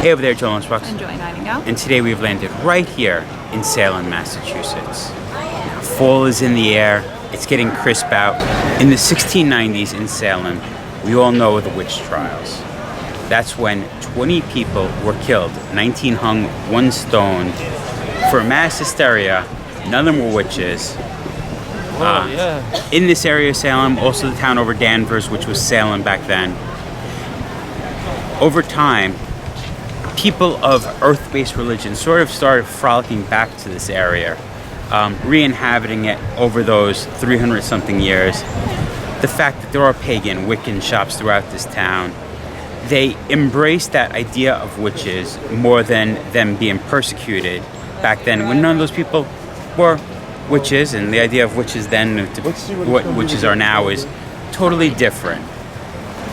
Hey over there, Joel Lunchbox. Enjoy Nightingale. And today we've landed right here in Salem, Massachusetts. Fall is in the air. It's getting crisp out. In the 1690s in Salem, we all know the witch trials. That's when 20 people were killed, 19 hung, 1 stoned, for mass hysteria. None of them were witches. In this area of Salem, also the town over Danvers, which was Salem back then. Over time, people of earth-based religion sort of started frolicking back to this area, re-inhabiting it over those 300-something years. The fact that there are pagan, Wiccan shops throughout this town, they embraced that idea of witches more than them being persecuted back then, when none of those people were witches, and the idea of witches then, what witches are now, is totally different.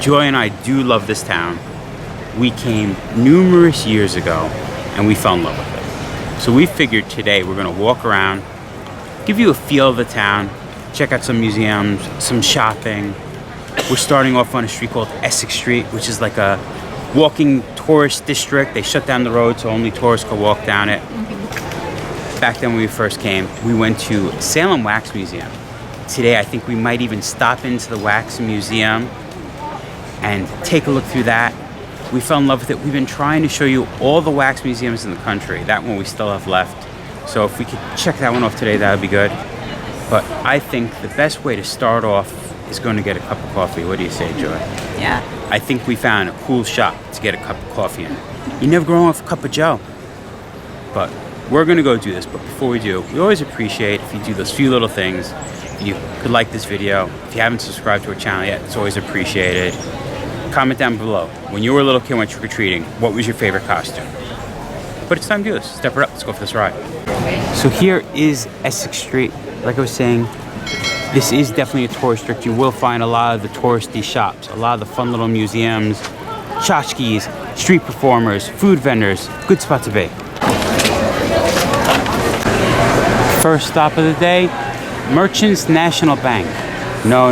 Joy and I do love this town. We came numerous years ago and we fell in love with it. So we figured today we're gonna walk around, give you a feel of the town, check out some museums, some shopping. We're starting off on a street called Essex Street, which is like a walking tourist district. They shut down the road so only tourists could walk down it. Back then when we first came, we went to Salem Wax Museum. Today I think we might even stop into the Wax Museum and take a look through that. We fell in love with it. We've been trying to show you all the wax museums in the country. That one we still have left. So if we could check that one off today, that would be good. But I think the best way to start off is going to get a cup of coffee. What do you say, Joy? Yeah. I think we found a cool shop to get a cup of coffee in. You never go wrong with a cup of Joe. But we're going to go do this. But before we do, we always appreciate if you do those few little things. If you could like this video. If you haven't subscribed to our channel yet, it's always appreciated. Comment down below. When you were a little kid and went trick-or-treating, what was your favorite costume? But it's time to do this. Step it up. Let's go for this ride. So here is Essex Street. Like I was saying, this is definitely a tourist district. You will find a lot of the touristy shops, a lot of the fun little museums, tchotchkes, street performers, food vendors. Good spot to be. First stop of the day, Merchants National Bank. No.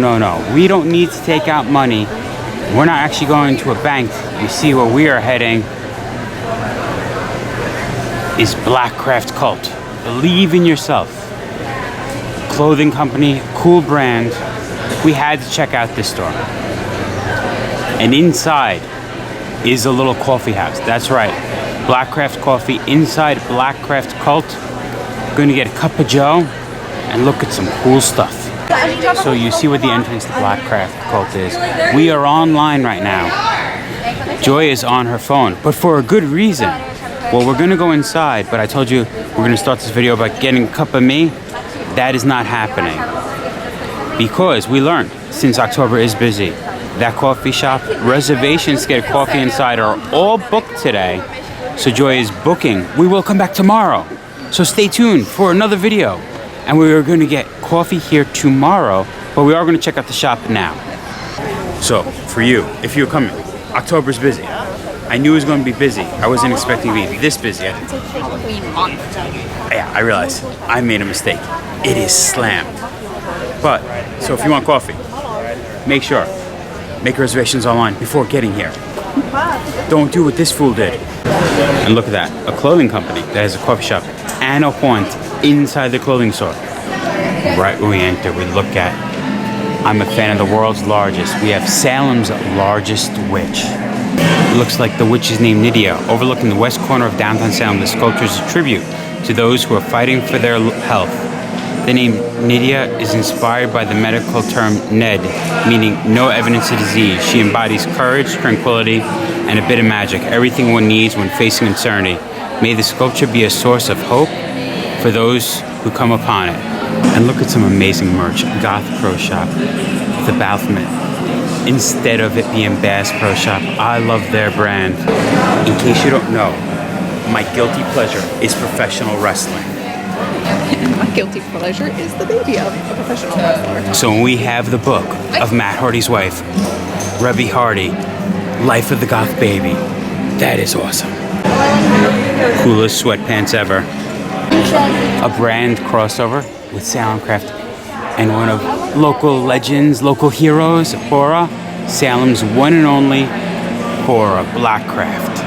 We don't need to take out money. We're not actually going to a bank. You see where we are heading is BlackCraft Cult. Believe in yourself. Clothing company, cool brand. We had to check out this store. And inside is a little coffee house. That's right. BlackCraft Coffee inside BlackCraft Cult. Gonna get a cup of Joe and look at some cool stuff. So you see what the entrance to BlackCraft Cult is. We are online right now. Joy is on her phone, but for a good reason. Well, we're gonna go inside, but I told you we're gonna start this video by getting a cup of me. That is not happening. Because we learned, since October is busy, that coffee shop, reservations to get a coffee inside are all booked today. So Joy is booking. We will come back tomorrow. So stay tuned for another video. And we are going to get coffee here tomorrow, but we are going to check out the shop now. So, for you, if you're coming, October's busy. I knew it was going to be busy. I wasn't expecting to be this busy. It's a Halloween month. Yeah, I realized I made a mistake. It is slammed. But, so if you want coffee, make reservations online before getting here. Don't do what this fool did. And look at that, a clothing company that has a coffee shop and a haunt inside the clothing store. Right when we enter, we look at, I'm a fan of the world's largest. We have Salem's largest witch. It looks like the witch is named Nydia. Overlooking the west corner of downtown Salem, the sculpture is a tribute to those who are fighting for their health. The name Nydia is inspired by the medical term NED, meaning no evidence of disease. She embodies courage, tranquility, and a bit of magic, everything one needs when facing uncertainty. May the sculpture be a source of hope for those who come upon it. And look at some amazing merch. Goth Pro Shop, the Baphomet. Instead of it being Bass Pro Shop, I love their brand. In case you don't know, my guilty pleasure is professional wrestling. My guilty pleasure is the baby of a professional wrestler. So when we have the book of Matt Hardy's wife, Rebby Hardy, Life of the Goth Baby, that is awesome. Coolest sweatpants ever. A brand crossover with Salem Craft and one of local legends, local heroes, Bora, Salem's one and only Bora BlackCraft.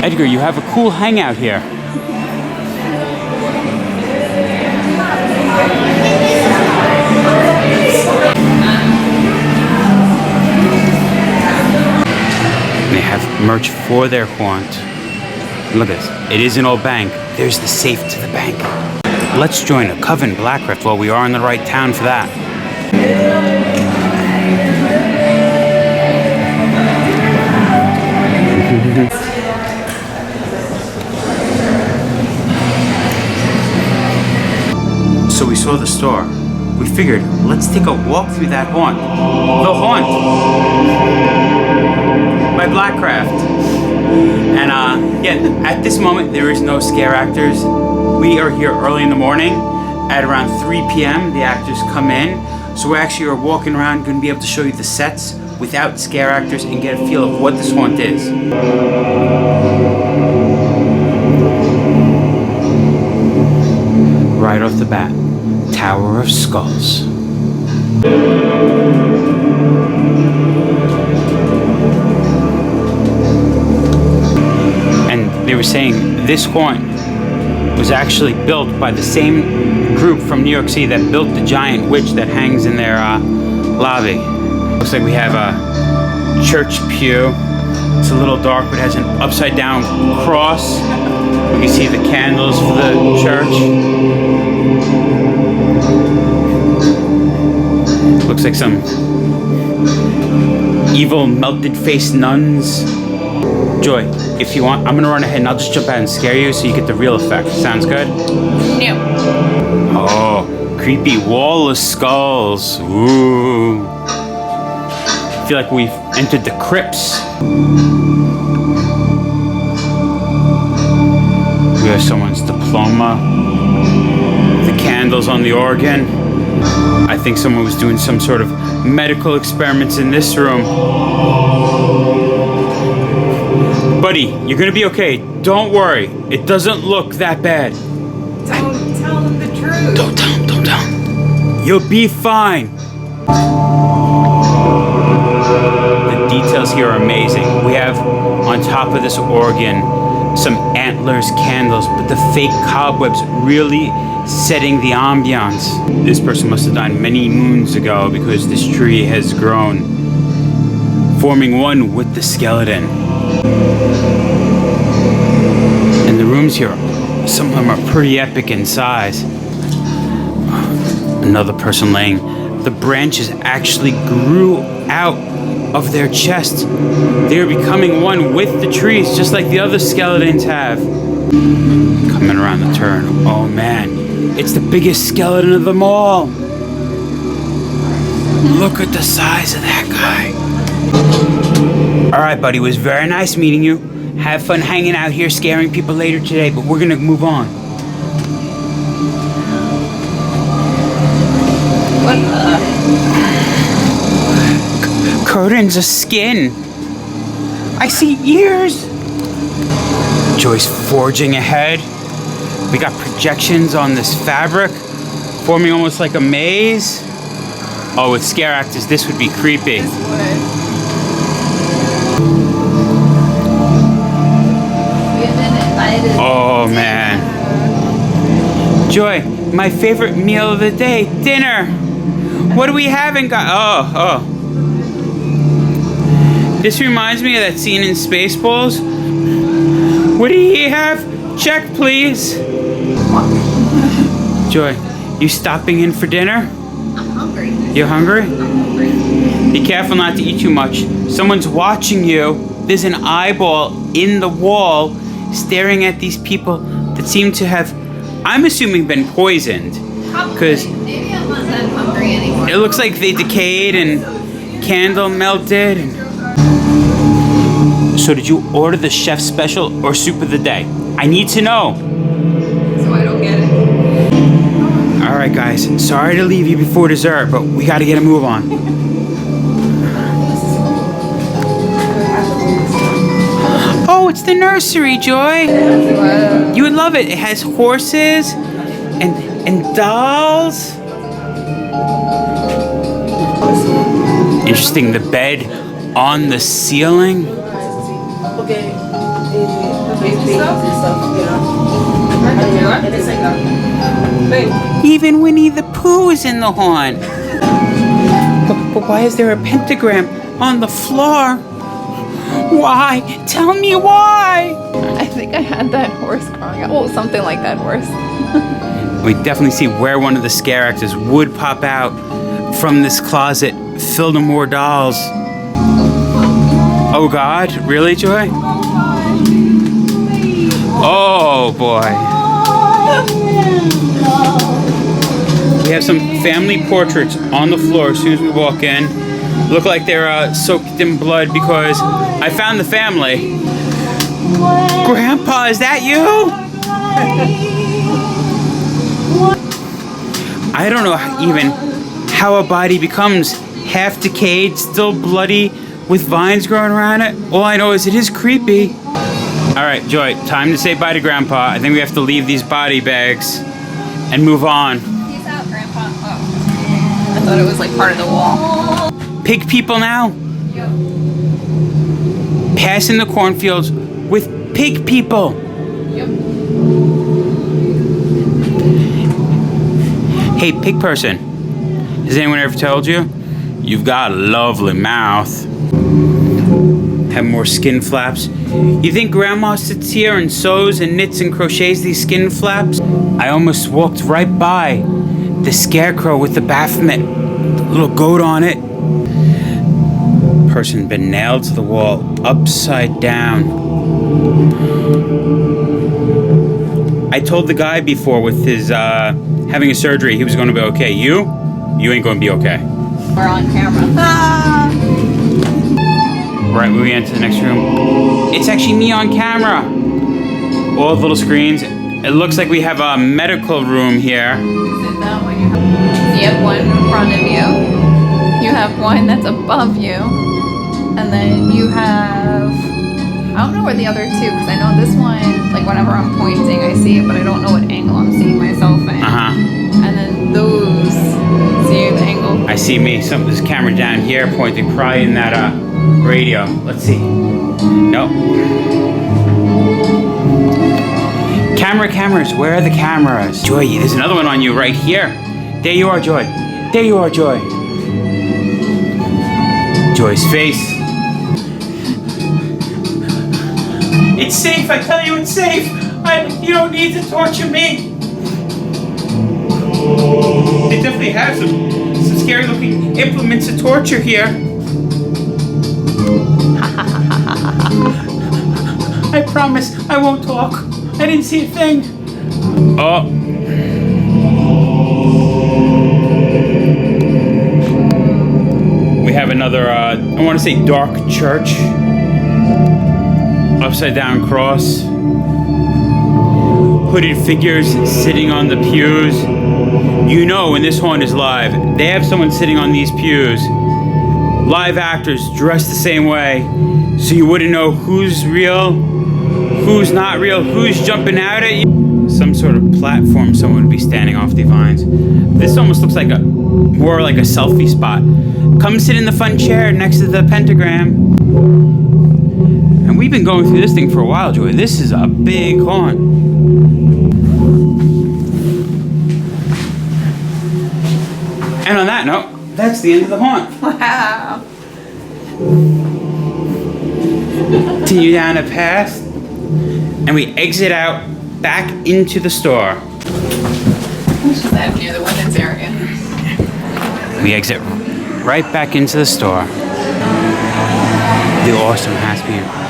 Edgar, you have a cool hangout here. They have merch for their haunt. Look at this. It is an old bank. There's the safe to the bank. Let's join a coven BlackCraft while we are in the right town for that. So we saw the store. We figured, let's take a walk through that haunt. The Haunt by BlackCraft. And yeah, at this moment there is no scare actors. We are here early in the morning. At around 3 p.m. the actors come in. So we actually are walking around, going to be able to show you the sets without scare actors and get a feel of what this haunt is. Right off the bat, Tower of Skulls. And they were saying this haunt was actually built by the same group from New York City that built the giant witch that hangs in their lobby. Looks like we have a church pew. It's a little dark, but it has an upside down cross. You can see the candles for the church. Looks like some evil melted face nuns. Joy, if you want, I'm gonna run ahead and I'll just jump out and scare you so you get the real effect. Sounds good? No. Oh, creepy wall of skulls. Ooh. I feel like we've entered the crypts. We have someone's diploma. The candles on the organ. I think someone was doing some sort of medical experiments in this room. Buddy, you're gonna be okay. Don't worry. It doesn't look that bad. Don't tell them the truth. Don't tell him, don't tell him. You'll be fine. The details here are amazing. We have on top of this organ some antlers, candles, but the fake cobwebs really setting the ambiance. This person must have died many moons ago because this tree has grown, forming one with the skeleton. And the rooms here, some of them are pretty epic in size. Another person laying. The branches actually grew out of their chest. They are becoming one with the trees, just like the other skeletons have. Coming around the turn. Oh man, it's the biggest skeleton of them all. Look at the size of that guy. All right, buddy, it was very nice meeting you. Have fun hanging out here, scaring people later today, but we're gonna move on. What the? Curtains of skin. I see ears. Joy's forging ahead. We got projections on this fabric, forming almost like a maze. Oh, with scare actors, this would be creepy. This would. Oh man. Joy, my favorite meal of the day, dinner. What do we haven't got? Oh. This reminds me of that scene in Spaceballs. What do you have? Check, please. Joy, you stopping in for dinner? I'm hungry. You hungry? I'm hungry. Be careful not to eat too much. Someone's watching you. There's an eyeball in the wall staring at these people that seem to have, I'm assuming, been poisoned. Because Maybe I'm not that hungry anymore. it looks like they decayed and candle melted. So did you order the chef special or soup of the day? I need to know. So I don't get it. All right, guys. Sorry to leave you before dessert, but we got to get a move on. Oh, it's the nursery, Joy. Wow. You would love it. It has horses and dolls. Interesting, the bed on the ceiling. Even Winnie the Pooh is in the horn. But why is there a pentagram on the floor? Why? Tell me why! I think I had that horse growing up. Well, something like that horse. We definitely see where one of the scare actors would pop out from this closet filled with more dolls. Oh God, really, Joy? Oh boy. We have some family portraits on the floor as soon as we walk in. Look like they're soaked in blood because I found the family. Grandpa, is that you? I don't know even how a body becomes half decayed, still bloody, with vines growing around it. All I know is it is creepy. All right, Joy, time to say bye to Grandpa. I think we have to leave these body bags and move on. Peace out, Grandpa. Oh. I thought it was like part of the wall. Pig people now? Yep. Passing the cornfields with pig people. Yep. Hey, pig person, has anyone ever told you? You've got a lovely mouth. Have more skin flaps. You think Grandma sits here and sews and knits and crochets these skin flaps? I almost walked right by the scarecrow with the Baphomet, little goat on it. Person been nailed to the wall, upside down. I told the guy before with his having a surgery, he was going to be okay. You ain't going to be okay. We're on camera. Right, moving into the next room. It's actually me on camera. All the little screens. It looks like we have a medical room here. Sit down when you have one in front of you. You have one that's above you. And then you have, I don't know where the other two, because I know this one, like whenever I'm pointing, I see it, but I don't know what angle I'm seeing myself in. And then those, see the angle? I see me. There's a camera down here pointing probably in that radio. Let's see. Nope. Cameras. Where are the cameras? Joy, there's another one on you right here. There you are, Joy. There you are, Joy. Joy's face. It's safe. I tell you, it's safe. You don't need to torture me. They definitely have some scary looking implements of torture here. I promise I won't talk. I didn't see a thing. Oh. We have another, I want to say dark church. Upside down cross. Hooded figures sitting on the pews. You know when this haunt is live, they have someone sitting on these pews. Live actors dressed the same way, so you wouldn't know who's real, who's not real, who's jumping out at you. Some sort of platform someone would be standing off the vines. This almost looks like more like a selfie spot. Come sit in the fun chair next to the pentagram. And we've been going through this thing for a while, Joy. This is a big haunt. And on that note, that's the end of the haunt. Wow. Continue down a path, and we exit out back into the store. Just that near the women's area. We exit right back into the store. The awesome hats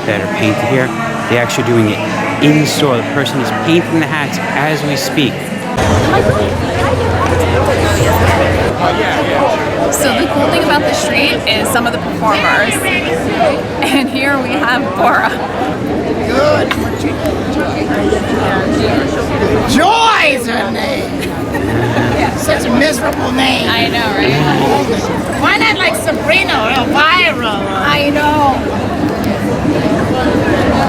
that are painted here, they're actually doing it in store. The person is painting the hats as we speak. So the cool thing about the street is some of the performers. And here we have Bora. Good. Joy's her name. Such a miserable name. I know, right? Why not like Sabrina or Elvira? I know.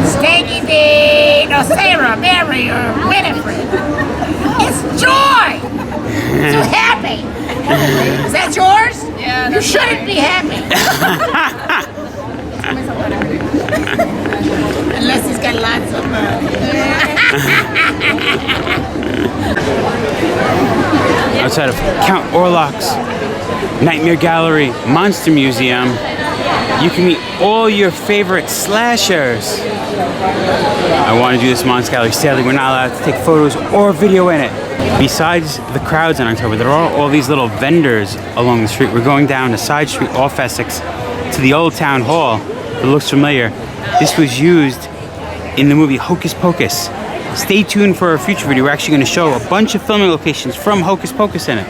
Steggy Dean or Sarah, Mary or Winifred. It's Joy. So happy. Is that yours? Yeah. You shouldn't be happy. Unless he's got lots of money. Outside of Count Orlok's Nightmare Gallery Monster Museum, you can meet all your favorite slashers. I want to do this Monster Gallery. Sadly, we're not allowed to take photos or video in it. Besides the crowds in October, there are all these little vendors along the street. We're going down a side street off Essex to the old town hall. It looks familiar. This was used in the movie Hocus Pocus. Stay tuned for a future video. We're actually going to show a bunch of filming locations from Hocus Pocus in it.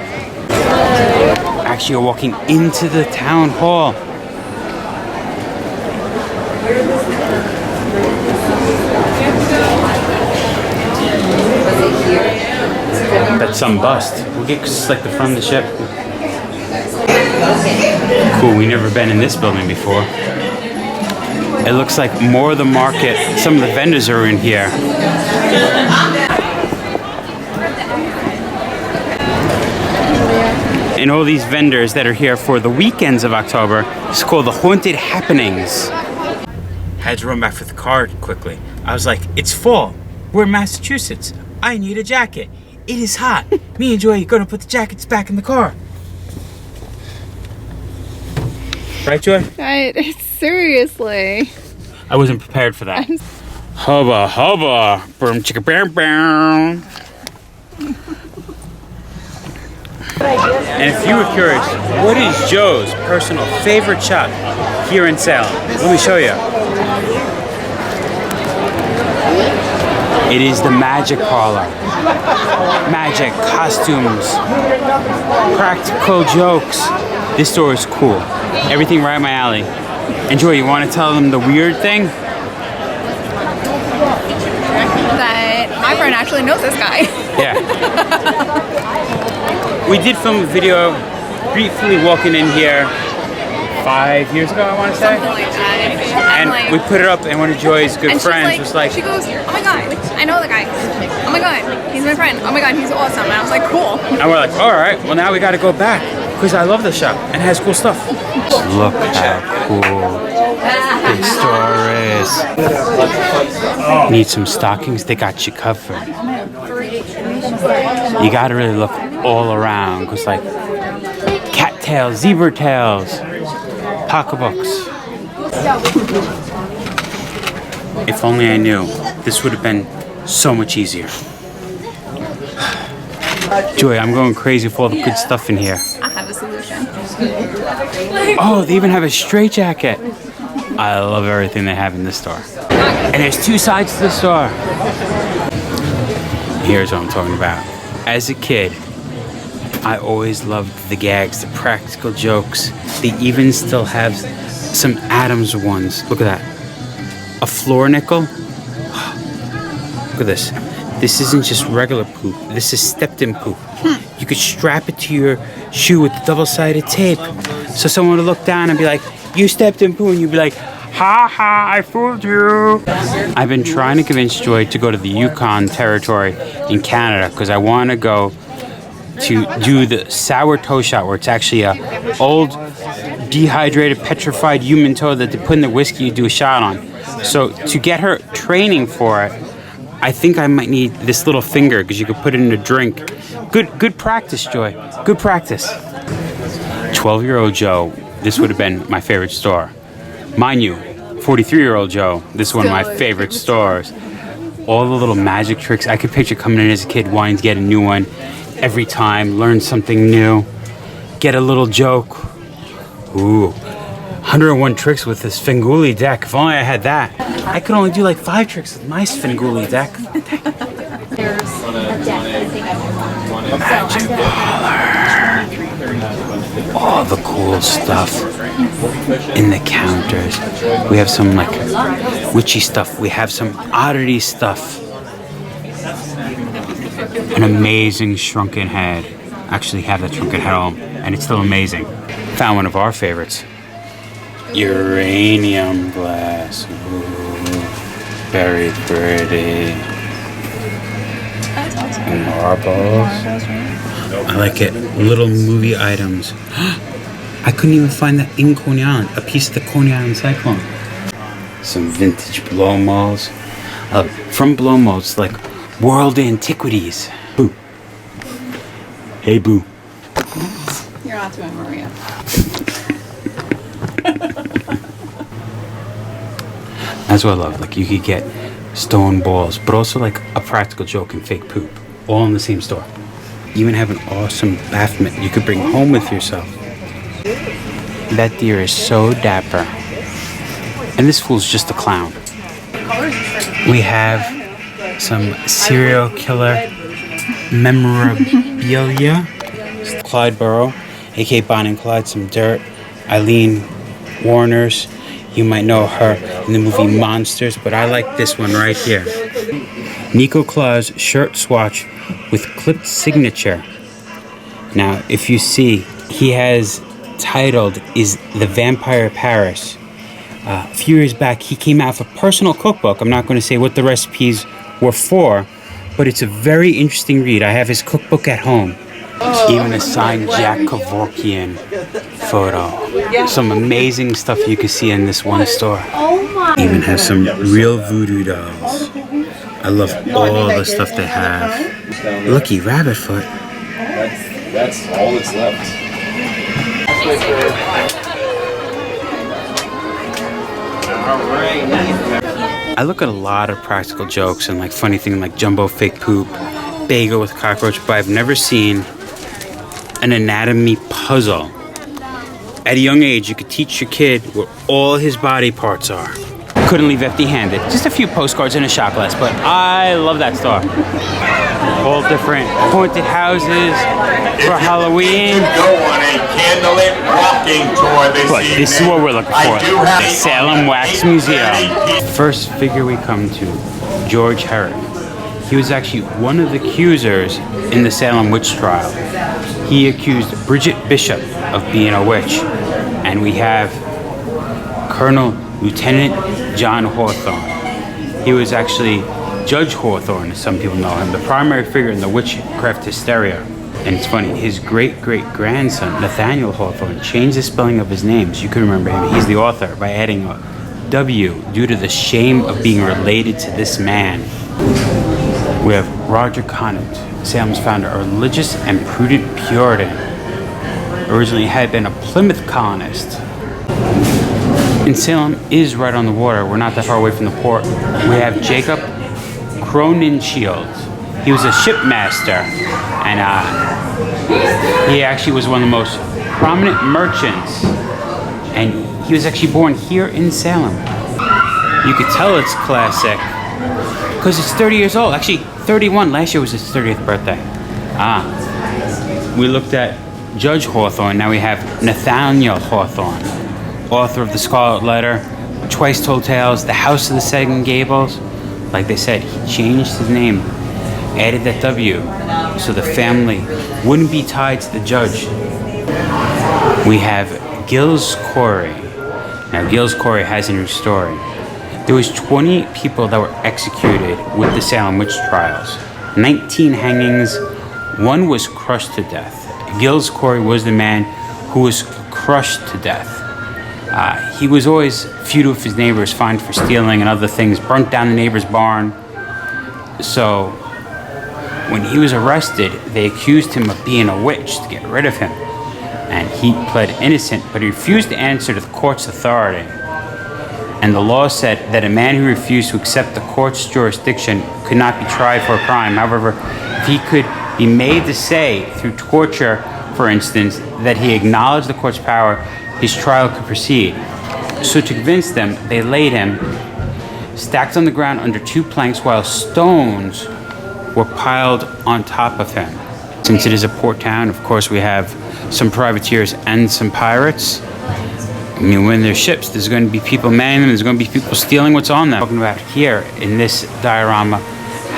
Actually, we're walking into the town hall. That's some bust. We'll get like the front of the ship. Cool, we've never been in this building before. It looks like more of the market. Some of the vendors are in here. And all these vendors that are here for the weekends of October, it's called the Haunted Happenings. Had to run back for the card quickly. I was like, it's fall. We're in Massachusetts. I need a jacket. It is hot. Me and Joy are gonna put the jackets back in the car. Right, Joy? Right, seriously. I wasn't prepared for that. Hubba hubba, boom chicka bam bam. And if you were curious, what is Joe's personal favorite shop here in Salem? Let me show you. It is the Magic Parlor. Magic, costumes, practical jokes. This store is cool. Everything right up my alley. And Joy, you want to tell them the weird thing? That my friend actually knows this guy. Yeah. We did film a video briefly walking in here 5 years ago, I want to say. Something like that. And we put it up, and one of Joy's good friends was like, she goes, oh my god, I know the guy. Oh my god, he's my friend. Oh my god, he's awesome. And I was like, cool. and we're like, all right, well now we got to go back because I love the shop and it has cool stuff. Look how cool this store is. Need some stockings? They got you covered. You got to really look all around because like cattails, zebra tails, pocketbooks. If only I knew, this would have been so much easier. Joy, I'm going crazy for all the good stuff in here. I have a solution. Oh, they even have a straitjacket. I love everything they have in this store. And there's two sides to the store. Here's what I'm talking about. As a kid, I always loved the gags, the practical jokes. They even still have some Adams ones. Look at that. A floor nickel. Look at this. This isn't just regular poop. This is stepped-in poop. You could strap it to your shoe with double-sided tape. So someone would look down and be like, you stepped in poo, and you'd be like, ha ha, I fooled you. I've been trying to convince Joy to go to the Yukon Territory in Canada because I want to go to do the sour toe shot where it's actually a old dehydrated petrified human toe that they put in the whiskey you do a shot on. So to get her training for it, I think I might need this little finger because you could put it in a drink. Good practice, Joy. Good practice. 12-year-old Joe, this would have been my favorite store. Mind you, 43-year-old Joe, this is one of my favorite stores. All the little magic tricks. I could picture coming in as a kid wanting to get a new one every time, learn something new, get a little joke. Ooh, 101 tricks with this Svengoolie deck. If only I had that. I could only do like 5 tricks with my Svengoolie deck. Magic Parlor. All the cool stuff in the counters. We have some like witchy stuff. We have some oddity stuff. An amazing shrunken head. Actually have that shrunken head home, and it's still amazing. Found one of our favorites. Uranium glass. Ooh, very pretty. Marbles. I like it. Little movie items. I couldn't even find that in Coney Island. A piece of the Coney Island Cyclone. Some vintage blow molds. From blow molds like world antiquities. Boo. Hey, boo. You're not doing Maria. That's what I love. Like, you could get stone balls, but also like a practical joke and fake poop, all in the same store. You even have an awesome bath mitt you could bring home with yourself. That deer is so dapper. And this fool's just a clown. We have some serial killer memorabilia. Clyde Burrow, aka Bonnie and Clyde, some dirt. Eileen Warner's. You might know her in the movie Monsters, but I like this one right here. Nico Claus shirt swatch with clipped signature. Now, if you see, he has titled Is the Vampire Paris. A few years back, he came out with a personal cookbook. I'm not going to say what the recipes were for, but it's a very interesting read. I have his cookbook at home. Even a signed Jack Kevorkian photo. Some amazing stuff you can see in this one store. Even has some real voodoo dolls. I love all the stuff they have. Lucky rabbit foot. That's all that's left. I look at a lot of practical jokes and like funny things like jumbo fake poop, bagel with cockroach, but I've never seen an anatomy puzzle. At a young age, you could teach your kid what all his body parts are. Couldn't leave empty-handed. Just a few postcards and a shot glass, but I love that store. All different haunted houses for Halloween. Go on a candlelit walking tour this But this is what we're looking for. The Salem Wax Museum. First figure we come to, George Herrick. He was actually one of the accusers in the Salem witch trial. He accused Bridget Bishop of being a witch. And we have Colonel Lieutenant John Hawthorne. He was actually Judge Hawthorne, as some people know him, the primary figure in the witchcraft hysteria. And it's funny, his great-great-grandson, Nathaniel Hawthorne, changed the spelling of his name so you can remember him. He's the author by adding a W due to the shame of being related to this man. We have Roger Conant, Salem's founder, a religious and prudent Puritan. Originally had been a Plymouth colonist. And Salem is right on the water. We're not that far away from the port. We have Jacob Crowninshield. He was a shipmaster, and he actually was one of the most prominent merchants. And he was actually born here in Salem. You could tell it's classic because it's 30 years old. Actually, 31. Last year was his 30th birthday. We looked at Judge Hawthorne. Now we have Nathaniel Hawthorne, author of The Scarlet Letter, Twice Told Tales, The House of the Seven Gables. Like they said, he changed his name, added that W, so the family wouldn't be tied to the judge. We have Gills Corey. Now, Gills Corey has a new story. There was 20 people that were executed with the Salem witch trials. 19 hangings. One was crushed to death. Gills Corey was the man who was crushed to death. He was always feud with his neighbors, fined for stealing and other things, burnt down the neighbor's barn. So when he was arrested, they accused him of being a witch to get rid of him. And he pled innocent, but he refused to answer to the court's authority. And the law said that a man who refused to accept the court's jurisdiction could not be tried for a crime. However, if he could be made to say, through torture, for instance, that he acknowledged the court's power, his trial could proceed. So to convince them, they laid him stacked on the ground under 2 planks while stones were piled on top of him. Since it is a port town, of course, we have some privateers and some pirates. I mean, when there's ships, there's going to be people manning them, there's going to be people stealing what's on them. Talking about here in this diorama,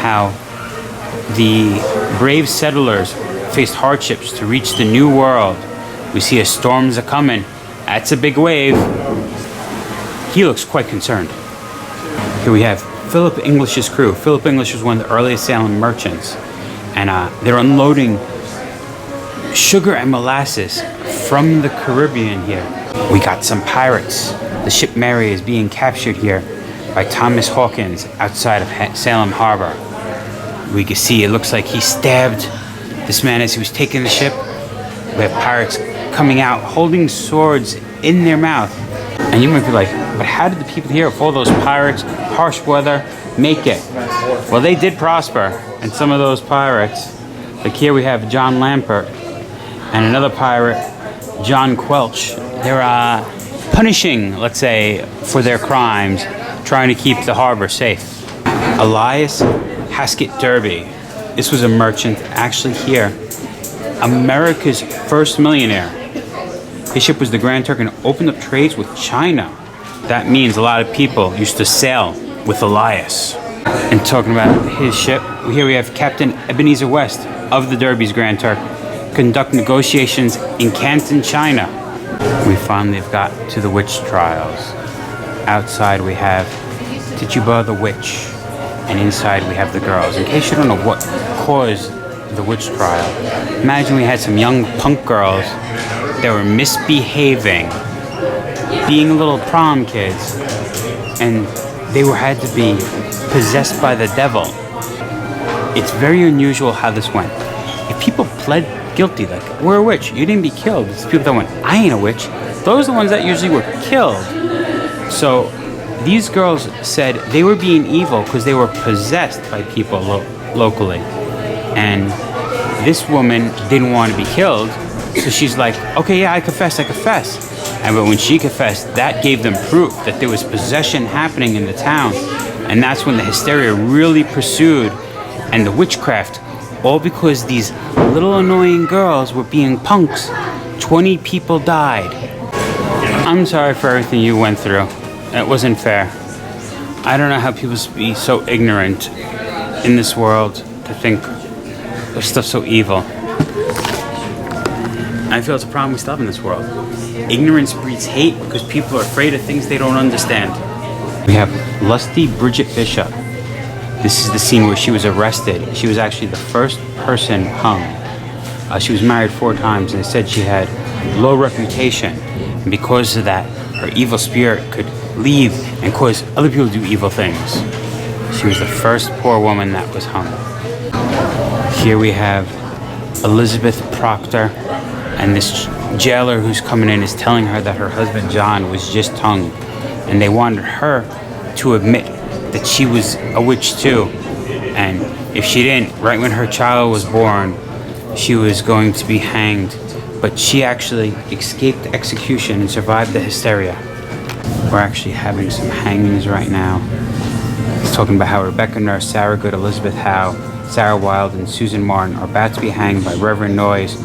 how the brave settlers faced hardships to reach the new world. We see a storm's a coming. That's a big wave. He looks quite concerned. Here we have Philip English's crew. Philip English was one of the earliest Salem merchants, and they're unloading sugar and molasses from the Caribbean here. We got some pirates. The ship Mary is being captured here. by Thomas Hawkins outside of Salem Harbor. We can see it looks like he stabbed this man as he was taking the ship. We have pirates coming out holding swords in their mouth. And you might be like, but how did the people here, with all those pirates, harsh weather, make it? Well, they did prosper. And some of those pirates, like here we have John Lampert and another pirate, John Quelch. They're punishing, let's say, for their crimes, trying to keep the harbor safe. Elias Haskett Derby. This was a merchant actually here. America's first millionaire. His ship was the Grand Turk and opened up trades with China. That means a lot of people used to sail with Elias. And talking about his ship, here we have Captain Ebenezer West of the Derby's Grand Turk conduct negotiations in Canton, China. We finally have got to the witch trials. Outside we have Tituba the witch, and inside we have the girls. In case you don't know what caused the witch trial, imagine we had some young punk girls that were misbehaving, being little prom kids, and they had to be possessed by the devil. It's very unusual how this went. If people pled guilty, like, we're a witch, you didn't be killed. It's people that went, I ain't a witch. Those are the ones that usually were killed. So these girls said they were being evil because they were possessed by people locally. And this woman didn't want to be killed, so she's like, okay, yeah, I confess. And but when she confessed, that gave them proof that there was possession happening in the town. And that's when the hysteria really pursued, and the witchcraft, all because these little annoying girls were being punks. 20 people died. I'm sorry for everything you went through. It wasn't fair. I don't know how people be so ignorant in this world to think of stuff so evil. I feel it's a problem we still have in this world. Ignorance breeds hate because people are afraid of things they don't understand. We have Lusty Bridget Bishop. This is the scene where she was arrested. She was actually the first person hung. She was married 4 times, and they said she had low reputation. And because of that, her evil spirit could leave and cause other people to do evil things. She was the first poor woman that was hung. Here we have Elizabeth Proctor, and this jailer who's coming in is telling her that her husband John was just hung, and they wanted her to admit that she was a witch too, and if she didn't, right when her child was born, she was going to be hanged. But she actually escaped execution and survived the hysteria. We're actually having some hangings right now. It's talking about how Rebecca Nurse, Sarah Good, Elizabeth Howe, Sarah Wilde, and Susan Martin are about to be hanged by Reverend Noyes,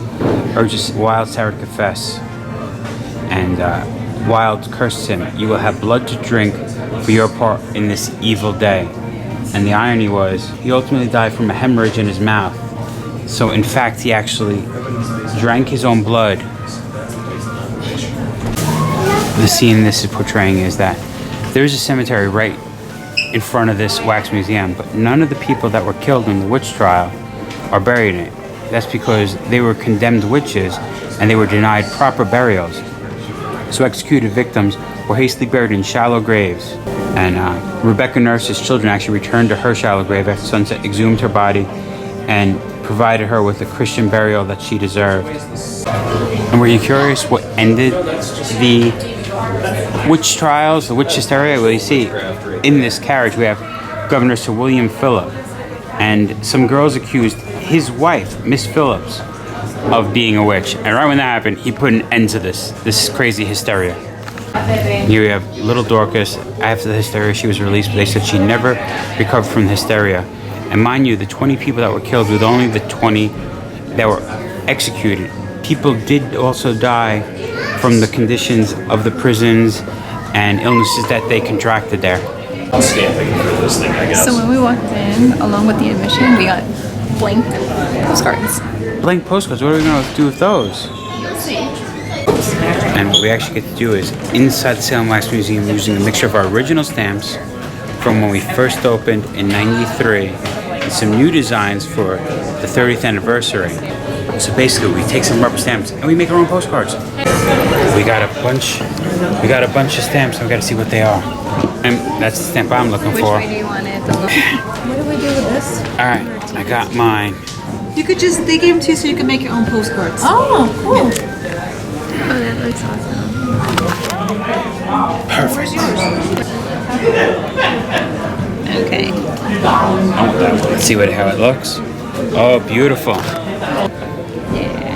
urges Wilde Sarah to confess. And Wilde curses him, "You will have blood to drink for your part in this evil day." And the irony was, he ultimately died from a hemorrhage in his mouth. So in fact, he actually drank his own blood. The scene this is portraying is that there's a cemetery right in front of this wax museum, but none of the people that were killed in the witch trial are buried in it. That's because they were condemned witches and they were denied proper burials. So executed victims were hastily buried in shallow graves. And Rebecca Nurse's children actually returned to her shallow grave after sunset, exhumed her body, and provided her with a Christian burial that she deserved. And were you curious what ended the witch trials, the witch hysteria? Well, you see, in this carriage we have Governor Sir William Phillip, and some girls accused his wife, Miss Phillips, of being a witch. And right when that happened, he put an end to this crazy hysteria. Here we have little Dorcas. After the hysteria, she was released, but they said she never recovered from the hysteria. And mind you, the 20 people that were killed were only the 20 that were executed. People did also die from the conditions of the prisons and illnesses that they contracted there. So when we walked in, along with the admission, we got blank postcards. Blank postcards? What are we going to do with those? You'll see. And what we actually get to do is, inside the Salem Wax Museum, using a mixture of our original stamps from when we first opened in '93, and some new designs for the 30th anniversary. So basically, we take some rubber stamps and we make our own postcards. We got a bunch of stamps, and we got to see what they are. And that's the stamp I'm looking Which for. way do you want it to look? What do we do with this? Alright, I got mine. You could just, they gave them to you so you can make your own postcards. Oh, cool. Oh, that looks awesome. Where's yours? Okay. Let's see how it looks. Oh, beautiful. Yeah.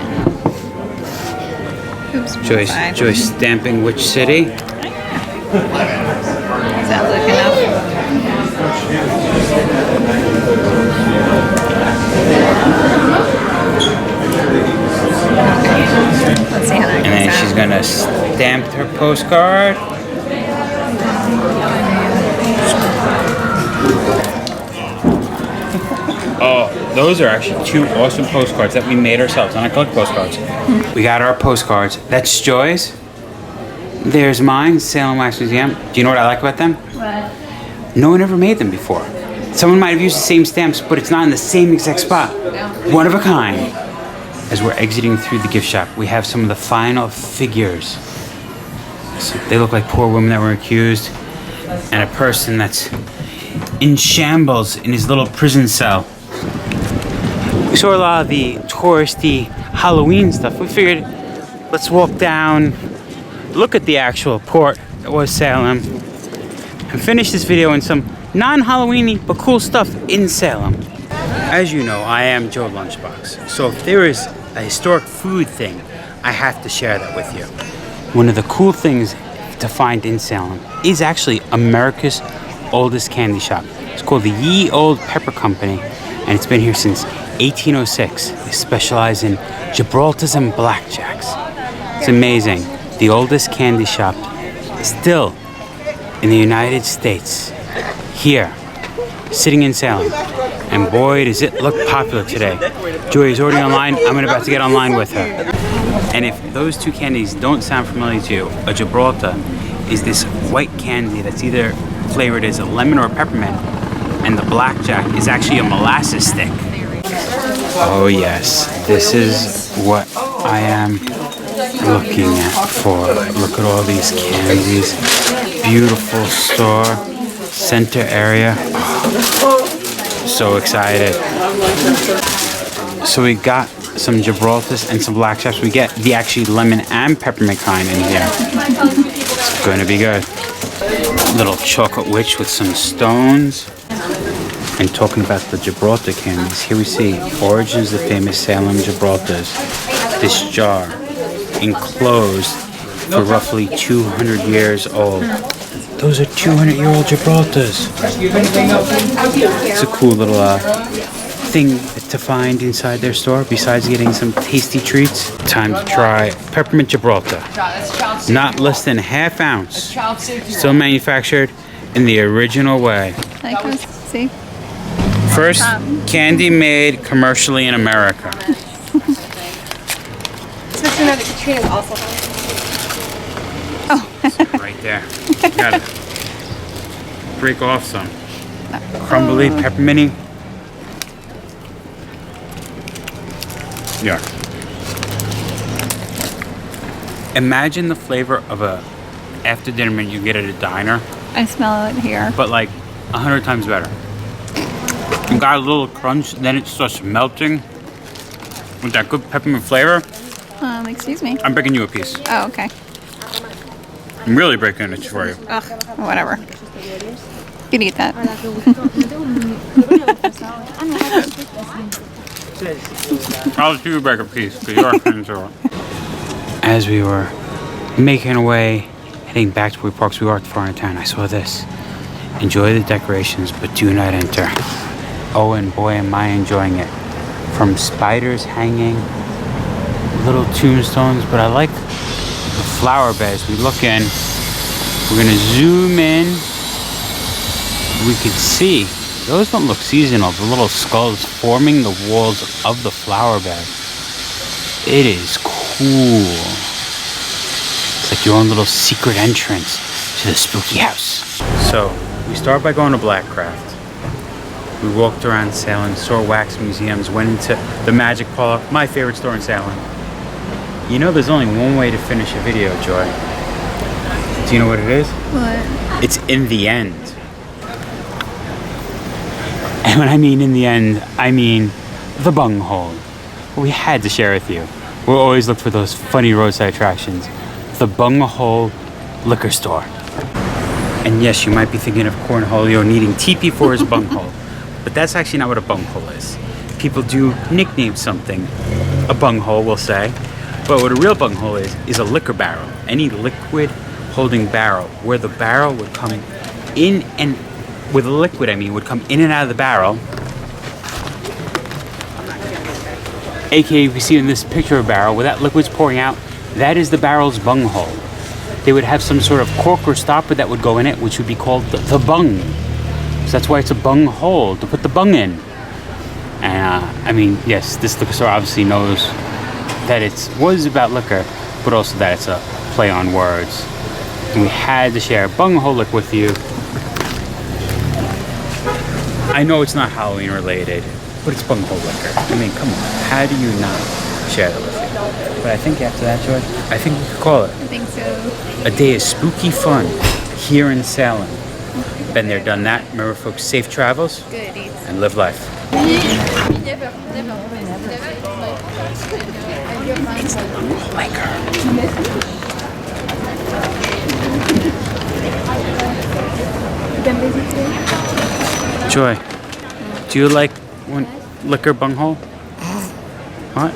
Oops. Joy's stamping which city? Does that look enough? Let's see how that And then goes she's out. gonna stamp her postcard. Oh, those are actually two awesome postcards that we made ourselves, and I collect postcards. We got our postcards. That's Joy's. There's mine, Salem Wax Museum. Do you know what I like about them? What? No one ever made them before. Someone might have used the same stamps, but it's not in the same exact spot. One of a kind. As we're exiting through the gift shop, we have some of the final figures. So they look like poor women that were accused, and a person that's in shambles in his little prison cell. We saw a lot of the touristy Halloween stuff. We figured, let's walk down, look at the actual port that was Salem, and finish this video in some non-Halloweeny but cool stuff in Salem. As you know, I am Joe Lunchbox, so if there is a historic food thing, I have to share that with you. One of the cool things to find in Salem is actually America's oldest candy shop. It's called the Ye Old Pepper Company, and it's been here since 1806. They specialize in Gibraltars and blackjacks. It's amazing. The oldest candy shop still in the United States, here, sitting in Salem. And boy, does it look popular today. Joy is already online. I'm about to get online with her. And if those two candies don't sound familiar to you, a Gibraltar is this white candy that's either flavored as a lemon or a peppermint, and the blackjack is actually a molasses stick. Oh yes, this is what I am looking at for. Look at all these candies. Beautiful store, center area. Oh, so excited. So we got some Gibraltars and some blackjacks. We get the actually lemon and peppermint kind in here. It's going to be good. Little chocolate witch with some stones. And talking about the Gibraltar candies, here we see origins of the famous Salem Gibraltars. This jar, enclosed for roughly 200 years old. Those are 200-year-old Gibraltars. It's a cool little thing to find inside their store, besides getting some tasty treats. Time to try peppermint Gibraltar. Not less than ½ ounce. Still manufactured in the original way. Like this. See? First candy made commercially in America. Especially now that Katrina's also Right there. Gotta break off some. Crumbly, pepperminty. Yeah. Imagine the flavor of a after dinner menu you get at a diner, I smell it here. but like 100 times better. You got a little crunch, then it starts melting with that good peppermint flavor. Excuse me. I'm breaking you a piece. Oh, okay. I'm really breaking it for you. Ugh, whatever. You can eat that. I'll let you break a piece because you're into it. As we were making our way, heading back to where we parked, we walked far in town, I saw this. Enjoy the decorations, but do not enter. Oh, and boy, am I enjoying it. From spiders hanging, little tombstones, but I like the flower beds. We look in, we're gonna zoom in. We could see, those don't look seasonal, the little skulls forming the walls of the flower bed. It is cool. It's like your own little secret entrance to the spooky house. So, we started by going to BlackCraft. We walked around Salem, saw wax museums, went into the Magic Parlor, my favorite store in Salem. You know there's only one way to finish a video, Joy. Do you know what it is? What? It's in the end. And when I mean in the end, I mean the bunghole. We had to share with you. We'll always look for those funny roadside attractions. The Bunghole Liquor Store. And yes, you might be thinking of Cornholio needing teepee for his bunghole. But that's actually not what a bunghole is. People do nickname something a bunghole, we'll say. But what a real bunghole is a liquor barrel. Any liquid holding barrel where the barrel would come in and with the liquid, would come in and out of the barrel. AKA, we see in this picture of a barrel where that liquid's pouring out, that is the barrel's bunghole. They would have some sort of cork or stopper that would go in it, which would be called the bung. So that's why it's a bunghole, to put the bung in. And yes, this liquor store obviously knows that it was about liquor, but also that it's a play on words. And we had to share bunghole liquor with you. I know it's not Halloween related, but it's bunghole liquor. Come on, how do you not share that with you? But I think after that, Joy, I think we could call it I think so. a day of spooky fun here in Salem. Been there, done that. Remember, folks, safe travels Goodies. and live life. Joy, do you like one liquor bunghole? What?